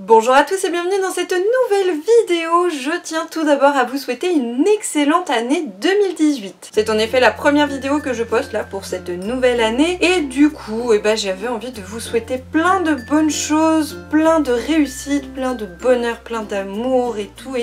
Bonjour à tous et bienvenue dans cette nouvelle vidéo. Je tiens tout d'abord à vous souhaiter une excellente année 2018. C'est en effet la première vidéo que je poste là pour cette nouvelle année et du coup j'avais envie de vous souhaiter plein de bonnes choses, plein de réussite, plein de bonheur, plein d'amour et tout.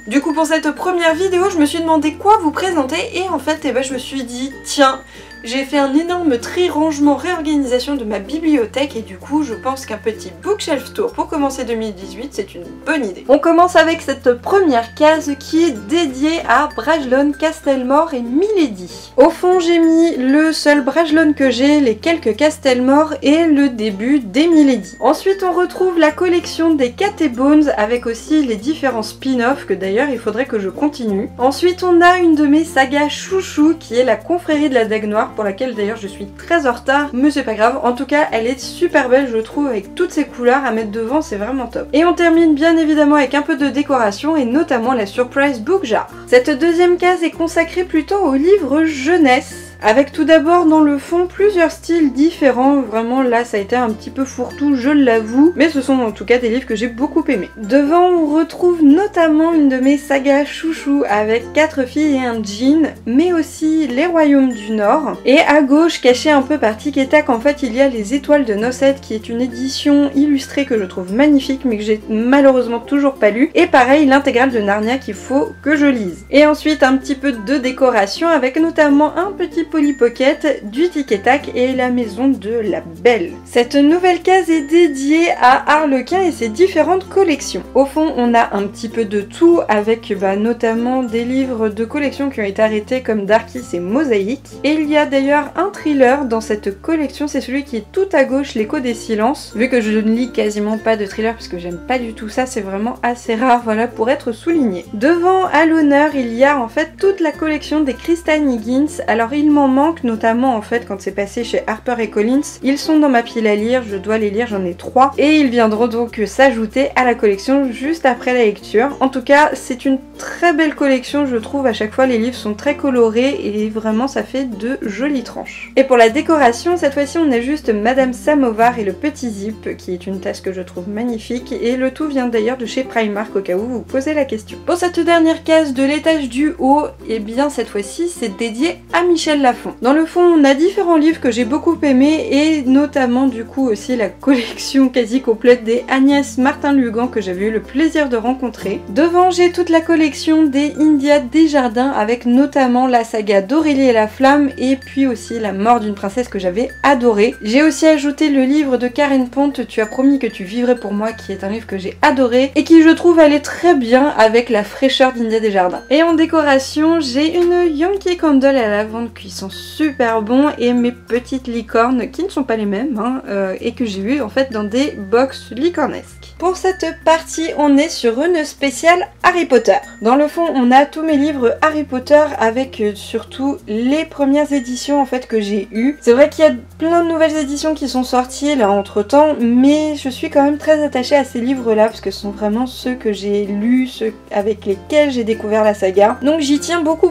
Du coup pour cette première vidéo je me suis demandé quoi vous présenter et en fait je me suis dit tiens, j'ai fait un énorme tri, rangement, réorganisation de ma bibliothèque et du coup je pense qu'un petit bookshelf tour pour commencer 2018 c'est une bonne idée. On commence avec cette première case qui est dédiée à Brajlon, Castelmore et Milady. Au fond j'ai mis le seul Brajlon que j'ai, les quelques Castelmore et le début des Milady. Ensuite on retrouve la collection des Cat & Bones avec aussi les différents spin-offs que d'ailleurs il faudrait que je continue. Ensuite on a une de mes sagas chouchou qui est la confrérie de la Dague Noire, pour laquelle d'ailleurs je suis très en retard, mais c'est pas grave, en tout cas elle est super belle je trouve avec toutes ces couleurs à mettre devant, c'est vraiment top. Et on termine bien évidemment avec un peu de décoration et notamment la Surprise Book Jar. Cette deuxième case est consacrée plutôt aux livres jeunesse, avec tout d'abord dans le fond plusieurs styles différents, vraiment là ça a été un petit peu fourre-tout je l'avoue, mais ce sont en tout cas des livres que j'ai beaucoup aimés. Devant on retrouve notamment une de mes sagas chouchou avec 4 filles et un djinn, mais aussi les royaumes du Nord. Et à gauche, caché un peu par Tic et Tac, en fait il y a les étoiles de Nosset qui est une édition illustrée que je trouve magnifique mais que j'ai malheureusement toujours pas lu. Et pareil l'intégrale de Narnia qu'il faut que je lise. Et ensuite un petit peu de décoration avec notamment un petit Polly Pocket, du Tic et Tac et la maison de la Belle. Cette nouvelle case est dédiée à Harlequin et ses différentes collections. Au fond on a un petit peu de tout avec notamment des livres de collection qui ont été arrêtés comme Darkis et Mosaïque. Et il y a d'ailleurs un thriller dans cette collection, c'est celui qui est tout à gauche, L'écho des silences. Vu que je ne lis quasiment pas de thriller parce que j'aime pas du tout ça, c'est vraiment assez rare, voilà, pour être souligné. Devant à l'honneur il y a en fait toute la collection des Christine Higgins. Alors il m'en manque notamment en fait quand c'est passé chez Harper Collins. Ils sont dans ma pile à lire, je dois les lire, j'en ai 3 et ils viendront donc s'ajouter à la collection juste après la lecture. En tout cas c'est une très belle collection je trouve, à chaque fois les livres sont très colorés et vraiment ça fait de jolies tranches. Et pour la décoration cette fois-ci on a juste Madame Samovar et le petit zip qui est une tasse que je trouve magnifique et le tout vient d'ailleurs de chez Primark au cas où vous posez la question. Pour cette dernière case de l'étage du haut, et bien cette fois-ci c'est dédié à Michel Lafon. Dans le fond on a différents livres que j'ai beaucoup aimés et notamment du coup aussi la collection quasi complète des Agnès Martin-Lugan que j'avais eu le plaisir de rencontrer. Devant j'ai toute la collection des India Desjardins avec notamment la saga d'Aurélie et la Flamme et puis aussi La mort d'une princesse que j'avais adoré. J'ai aussi ajouté le livre de Karen Ponte, Tu as promis que tu vivrais pour moi, qui est un livre que j'ai adoré et qui je trouve allait très bien avec la fraîcheur d'India Desjardins. Et en décoration j'ai une Yankee Candle à la lavande qui sont super bons et mes petites licornes qui ne sont pas les mêmes et que j'ai eu en fait dans des box licornesques. Pour cette partie on est sur une spéciale Harry Potter. Dans le fond on a tous mes livres Harry Potter avec surtout les premières éditions en fait que j'ai eues. C'est vrai qu'il y a plein de nouvelles éditions qui sont sorties là entre temps, mais je suis quand même très attachée à ces livres là parce que ce sont vraiment ceux que j'ai lus, ceux avec lesquels j'ai découvert la saga, donc j'y tiens beaucoup.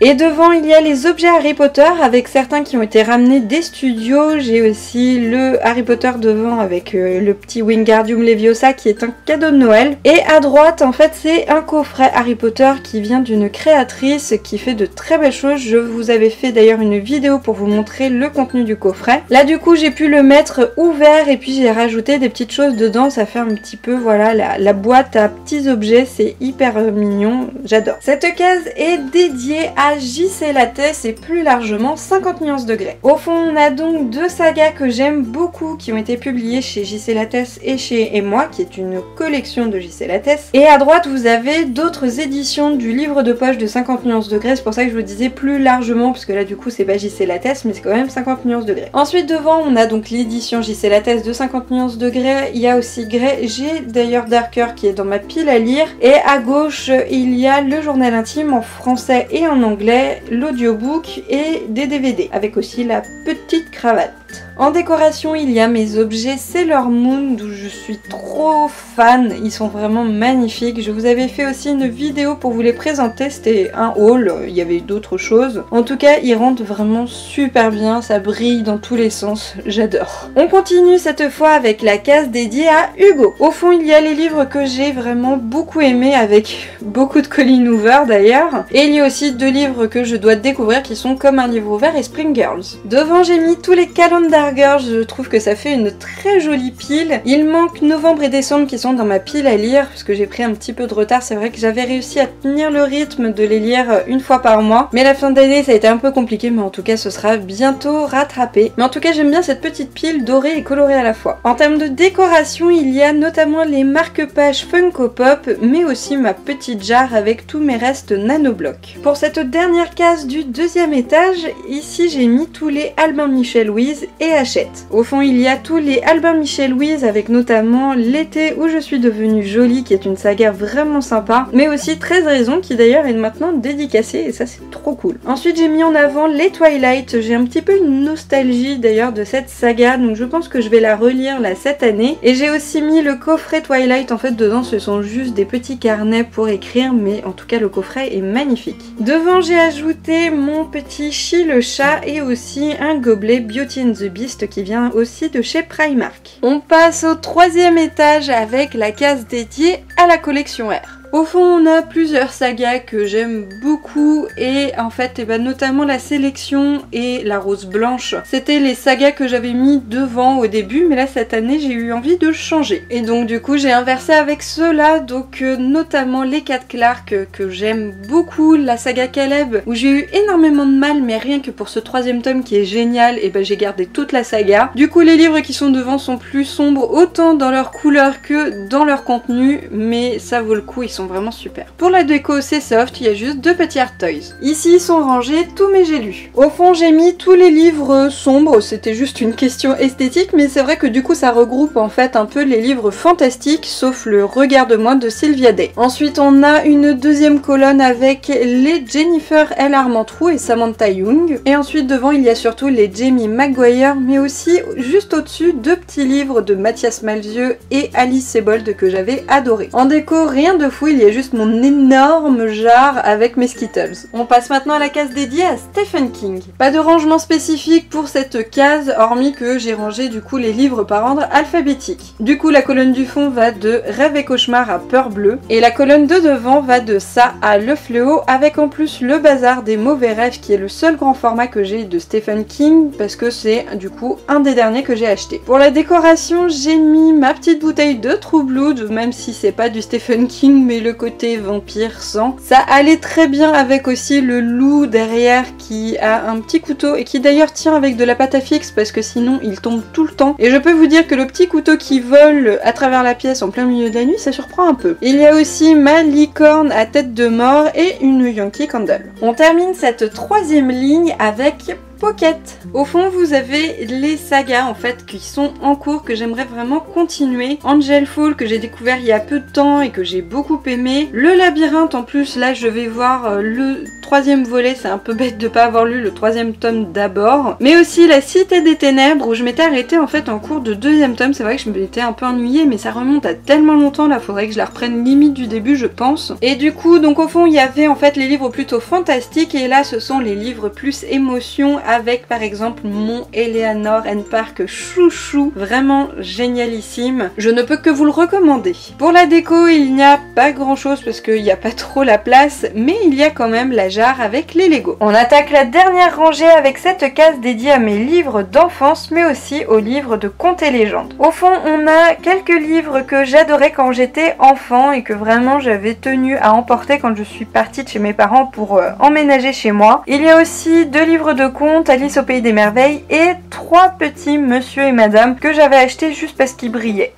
Et devant il y a les objets Harry Potter avec certains qui ont été ramenés des studios. J'ai aussi le Harry Potter devant avec le petit Wingardium Leviosa qui est un cadeau de Noël. Et à droite en fait c'est un coffret Harry Potter qui vient d'une créatrice qui fait de très belles choses. Je vous avais fait d'ailleurs une vidéo pour vous montrer le contenu du coffret. Là du coup j'ai pu le mettre ouvert et puis j'ai rajouté des petites choses dedans, ça fait un petit peu voilà la boîte à petits objets, c'est hyper mignon, j'adore. Cette case est dédiée à J.C. Lattès et plus largement 50 nuances de Grey. Au fond on a donc deux sagas que j'aime beaucoup qui ont été publiées chez J.C. Lattès et chez Et Moi, qui est une collection de J.C. Lattès. Et à droite vous avez d'autres éditions du livre de poche de 50 nuances de Grey, c'est pour ça que je vous disais plus largement parce que là du coup c'est pas J.C. Lattès mais c'est quand même 50 nuances de Grey. Ensuite devant on a donc l'édition J.C. Lattès de 50 nuances de Grey, il y a aussi Grey, j'ai d'ailleurs Darker qui est dans ma pile à lire et à gauche il y a le journal intime en français et en anglais, l'audiobook et des DVD avec aussi la petite cravate. En décoration, il y a mes objets Sailor Moon d'où je suis trop fan, ils sont vraiment magnifiques. Je vous avais fait aussi une vidéo pour vous les présenter, c'était un haul, il y avait d'autres choses. En tout cas, ils rentrent vraiment super bien, ça brille dans tous les sens, j'adore. On continue cette fois avec la case dédiée à Hugo. Au fond, il y a les livres que j'ai vraiment beaucoup aimés avec beaucoup de Colleen Hoover d'ailleurs. Et il y a aussi 2 livres que je dois découvrir qui sont Comme un livre ouvert et Spring Girls. Devant, j'ai mis tous les Calendar Girls, je trouve que ça fait une très jolie pile. Il manque novembre et décembre qui sont dans ma pile à lire parce que j'ai pris un petit peu de retard. C'est vrai que j'avais réussi à tenir le rythme de les lire une fois par mois. Mais la fin d'année, ça a été un peu compliqué, mais en tout cas, ce sera bientôt rattrapé. Mais en tout cas, j'aime bien cette petite pile dorée et colorée à la fois. En termes de décoration, il y a notamment les marque-pages Funko Pop, mais aussi ma petite jarre avec tous mes restes nanoblocs. Pour cette dernière case du 2e étage, ici j'ai mis tous les Albin Michel Louise et Hachette. Au fond, il y a tous les Albin Michel Louise avec notamment L'été où je suis devenue jolie, qui est une saga vraiment sympa, mais aussi 13 raisons qui d'ailleurs est maintenant dédicacée et ça c'est trop cool. Ensuite, j'ai mis en avant les Twilight. J'ai un petit peu une nostalgie d'ailleurs de cette saga, donc je pense que je vais la relire là cette année. Et j'ai aussi mis le coffret Twilight. En fait, dedans ce sont juste des petits carnets pour écrire, mais en tout cas le coffret est magnifique. Devant, j'ai ajouté mon petit Chi le chat et aussi un gobelet Beauty and the Beast qui vient aussi de chez Primark. On passe au 3e étage avec la case dédiée à la collection R. Au fond, on a plusieurs sagas que j'aime beaucoup et en fait, notamment la sélection et la rose blanche. C'était les sagas que j'avais mis devant au début, mais là cette année, j'ai eu envie de changer. Et donc du coup, j'ai inversé avec ceux-là, donc notamment les 4 Clark que j'aime beaucoup, la saga Caleb où j'ai eu énormément de mal, mais rien que pour ce 3e tome qui est génial, et ben j'ai gardé toute la saga. Du coup, les livres qui sont devant sont plus sombres, autant dans leur couleur que dans leur contenu, mais ça vaut le coup, ils sont vraiment super. Pour la déco, c'est soft, il y a juste 2 petits art toys. Ici sont rangés tous mes j'ai lus. Au fond, j'ai mis tous les livres sombres, c'était juste une question esthétique, mais c'est vrai que du coup ça regroupe en fait un peu les livres fantastiques, sauf le Regarde-moi de Sylvia Day. Ensuite, on a une 2e colonne avec les Jennifer L. Armentrout et Samantha Young. Et ensuite, devant, il y a surtout les Jamie Maguire, mais aussi juste au-dessus 2 petits livres de Mathias Malzieu et Alice Sebold que j'avais adoré. En déco, rien de fou, il y a juste mon énorme jarre avec mes Skittles. On passe maintenant à la case dédiée à Stephen King. Pas de rangement spécifique pour cette case, hormis que j'ai rangé du coup les livres par ordre alphabétique. Du coup, la colonne du fond va de Rêve et cauchemar à Peur bleue, et la colonne de devant va de ça à Le fléau, avec en plus le bazar des mauvais rêves qui est le seul grand format que j'ai de Stephen King, parce que c'est du coup un des derniers que j'ai acheté. Pour la décoration, j'ai mis ma petite bouteille de True Blood, même si c'est pas du Stephen King, mais le côté vampire sang. Ça allait très bien avec aussi le loup derrière qui a un petit couteau et qui d'ailleurs tient avec de la pâte à fixe parce que sinon il tombe tout le temps. Et je peux vous dire que le petit couteau qui vole à travers la pièce en plein milieu de la nuit, ça surprend un peu. Il y a aussi ma licorne à tête de mort et une Yankee Candle. On termine cette 3e ligne avec Pocket. Au fond, vous avez les sagas en fait qui sont en cours que j'aimerais vraiment continuer. Angel Fall que j'ai découvert il y a peu de temps et que j'ai beaucoup aimé. Le labyrinthe en plus, là je vais voir le 3e volet, c'est un peu bête de pas avoir lu le 3e tome d'abord. Mais aussi la Cité des Ténèbres où je m'étais arrêtée en fait en cours de 2e tome. C'est vrai que je m'étais un peu ennuyée mais ça remonte à tellement longtemps là, faudrait que je la reprenne limite du début je pense. Et du coup, donc au fond il y avait en fait les livres plutôt fantastiques et là ce sont les livres plus émotion avec par exemple mon Eleanor and Park chouchou, vraiment génialissime. Je ne peux que vous le recommander. Pour la déco, il n'y a pas grand chose parce qu'il n'y a pas trop la place, mais il y a quand même la jarre avec les Lego. On attaque la dernière rangée avec cette case dédiée à mes livres d'enfance, mais aussi aux livres de contes et légendes. Au fond, on a quelques livres que j'adorais quand j'étais enfant et que vraiment j'avais tenu à emporter quand je suis partie de chez mes parents pour emménager chez moi. Il y a aussi 2 livres de contes, Alice au pays des merveilles, et 3 petits monsieur et madame que j'avais achetés juste parce qu'ils brillaient.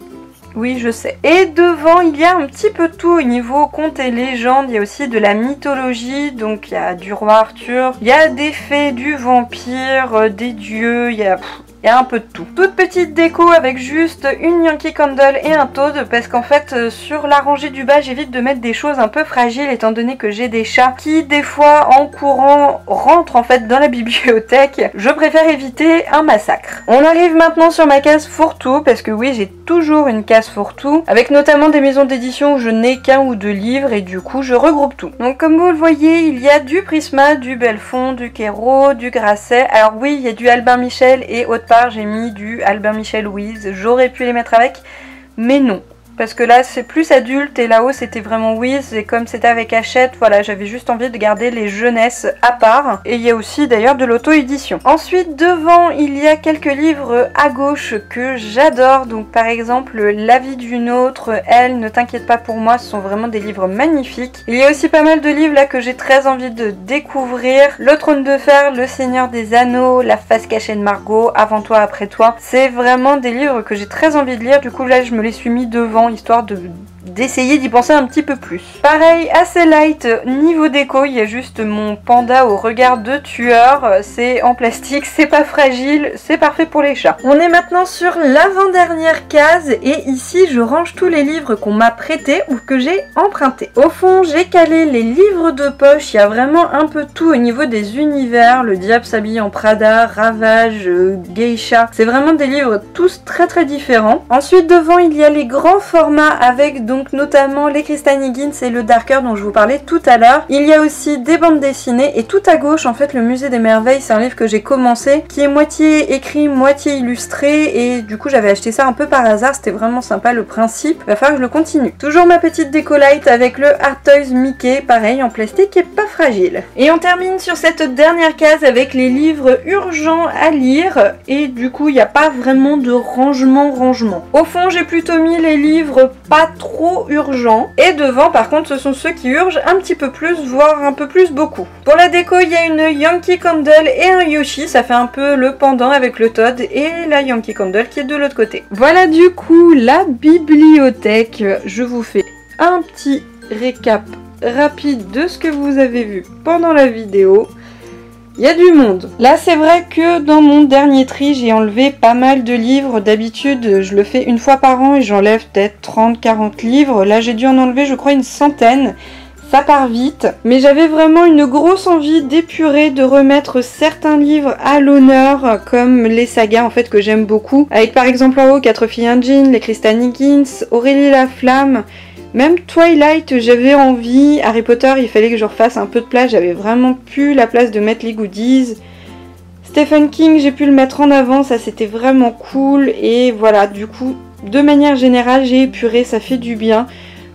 Oui, je sais. Et devant, il y a un petit peu tout au niveau contes et légendes. Il y a aussi de la mythologie, donc il y a du roi Arthur, il y a des fées, du vampire, des dieux, il y a Il y a un peu de tout. Toute petite déco avec juste une Yankee Candle et un Toad parce qu'en fait sur la rangée du bas j'évite de mettre des choses un peu fragiles étant donné que j'ai des chats qui des fois en courant rentrent en fait dans la bibliothèque. Je préfère éviter un massacre. On arrive maintenant sur ma case fourre-tout parce que oui j'ai toujours une case fourre-tout avec notamment des maisons d'édition où je n'ai qu'un ou deux livres et du coup je regroupe tout. Donc comme vous le voyez il y a du Prisma, du Belfond, du Quéro, du Grasset. Alors oui il y a du Albin Michel et autre part j'ai mis du Albin Michel Louise. J'aurais pu les mettre avec mais non. Parce que là c'est plus adulte et là-haut c'était vraiment Wiz et comme c'était avec Hachette, voilà j'avais juste envie de garder les jeunesses à part. Et il y a aussi d'ailleurs de l'auto-édition. Ensuite devant il y a quelques livres à gauche que j'adore. Donc par exemple La vie d'une autre, Elle, Ne t'inquiète pas pour moi, ce sont vraiment des livres magnifiques. Il y a aussi pas mal de livres là que j'ai très envie de découvrir. Le Trône de fer, Le Seigneur des Anneaux, La face cachée de Margot, Avant toi, après toi. C'est vraiment des livres que j'ai très envie de lire. Du coup là je me les suis mis devant histoire d'essayer d'y penser un petit peu plus. Pareil, assez light niveau déco, il y a juste mon panda au regard de tueur, c'est en plastique, c'est pas fragile, c'est parfait pour les chats. On est maintenant sur l'avant-dernière case et ici je range tous les livres qu'on m'a prêtés ou que j'ai empruntés. Au fond j'ai calé les livres de poche, il y a vraiment un peu tout au niveau des univers, Le diable s'habille en Prada, Ravage, Geisha, c'est vraiment des livres tous très très différents. Ensuite devant il y a les grands formats avec donc notamment les Christine Higgins et le Darker dont je vous parlais tout à l'heure. Il y a aussi des bandes dessinées et tout à gauche en fait le Musée des Merveilles, c'est un livre que j'ai commencé qui est moitié écrit, moitié illustré et du coup j'avais acheté ça un peu par hasard, c'était vraiment sympa le principe, il va falloir que je le continue. Toujours ma petite déco light avec le Art Toys Mickey, pareil en plastique et pas fragile. Et on termine sur cette dernière case avec les livres urgents à lire et du coup il n'y a pas vraiment de rangement. Au fond j'ai plutôt mis les livres pas trop urgents et devant par contre ce sont ceux qui urgent un petit peu plus, voire un peu plus beaucoup. Pour la déco il y a une Yankee Candle et un Yoshi, ça fait un peu le pendant avec le Toad et la Yankee Candle qui est de l'autre côté. Voilà du coup la bibliothèque, je vous fais un petit récap rapide de ce que vous avez vu pendant la vidéo. Il y a du monde. Là c'est vrai que dans mon dernier tri j'ai enlevé pas mal de livres. D'habitude je le fais une fois par an et j'enlève peut-être 30-40 livres. Là j'ai dû en enlever je crois une centaine. Ça part vite. Mais j'avais vraiment une grosse envie d'épurer, de remettre certains livres à l'honneur comme les sagas en fait que j'aime beaucoup. Avec par exemple en haut 4 filles un jean, les Christine Higgins, Aurélie la Flamme. Même Twilight, j'avais envie. Harry Potter, il fallait que je refasse un peu de place. J'avais vraiment plus la place de mettre les goodies. Stephen King, j'ai pu le mettre en avant. Ça, c'était vraiment cool. Et voilà, du coup, de manière générale, j'ai épuré. Ça fait du bien.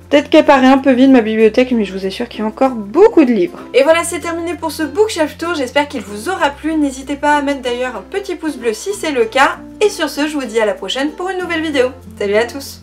Peut-être qu'elle paraît un peu vide ma bibliothèque, mais je vous assure qu'il y a encore beaucoup de livres. Et voilà, c'est terminé pour ce bookshelf tour. J'espère qu'il vous aura plu. N'hésitez pas à mettre d'ailleurs un petit pouce bleu si c'est le cas. Et sur ce, je vous dis à la prochaine pour une nouvelle vidéo. Salut à tous!